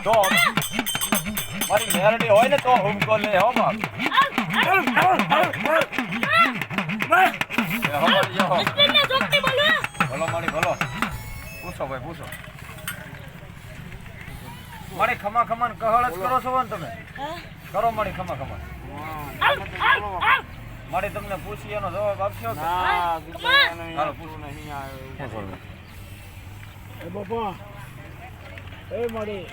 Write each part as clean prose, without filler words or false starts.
તો મારી મેરડી હોય ને તો હુમકો લે હો બાપ ભલો મારી ભલો પૂછો ભાઈ પૂછો મારી ખમા ખમા કહળ જ કરો છો ને તમે કરો મારી ખમા ખમા મારી તમને પૂછી એનો જવાબ આપશો હાલો પૂછો નહીં આવ્યો એ બાપા એ મારી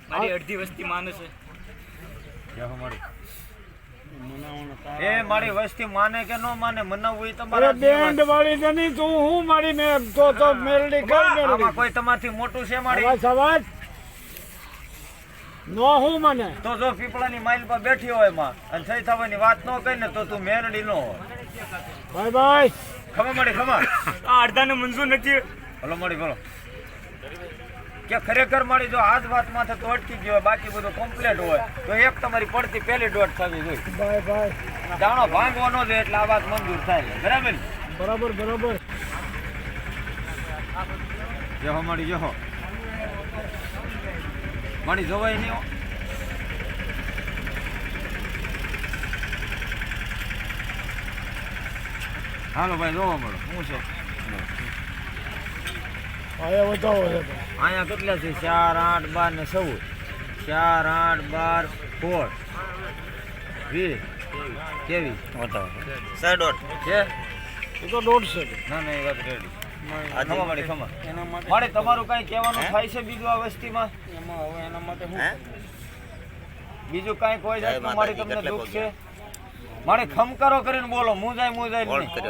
મારી અડધી વસ્તી માને છે એ મારી વસ્તી માને કે ન માને મનાવવું એ અરે તમારા બેન્ડ વાળી તો નહીં તું હું મારી મેં તો મેલડી કઈ આમાં મેલડી કોઈ તમારથી મોટું છે મારી અવાજ અવાજ નો હું મને તો જો પીપળાની માઇલ પર બેઠી હોય માં અને થઈ થવાની વાત ન કરી ને તો તું મેરડી નો હોય બાય બાય ખમા મારી ખમા આ અડધાને મંજૂર નથી ભલો મારી ભલો કે ખરેખર મારી જો આ જ વાત માથે તો અટકી ગયો હોય બાકી બધું કમ્પ્લીટ હોય તો એક તમારી પડતી પહેલી ડોટ થવી જોઈએ બાય બાય જાણો ભાંગવો ન દે એટલે આ વાત મંજૂર થાય બરાબર ને? બરાબર બરાબર જેહો મારી જેહો મારી જોવાય નહીં હો. હાલો ભાઈ જોવા મળો શું છે આયા બતાવો છે અહીંયા કેટલા છે 4 8 12 ને 14 4 8 12 16 20 કેવી બતાવો 6 છે એ તો દોઢ છે ના ના એ વાત રેડી ખમા મારી ખમા મારે તમારું કઈ કહેવાનું થાય છે બીજું આ વસ્તીમાં બીજું કઈ કોઈ જાતનું મારી તમને દુઃખ છે મારે ખમકારો કરીને બોલો મુંજાય નહીં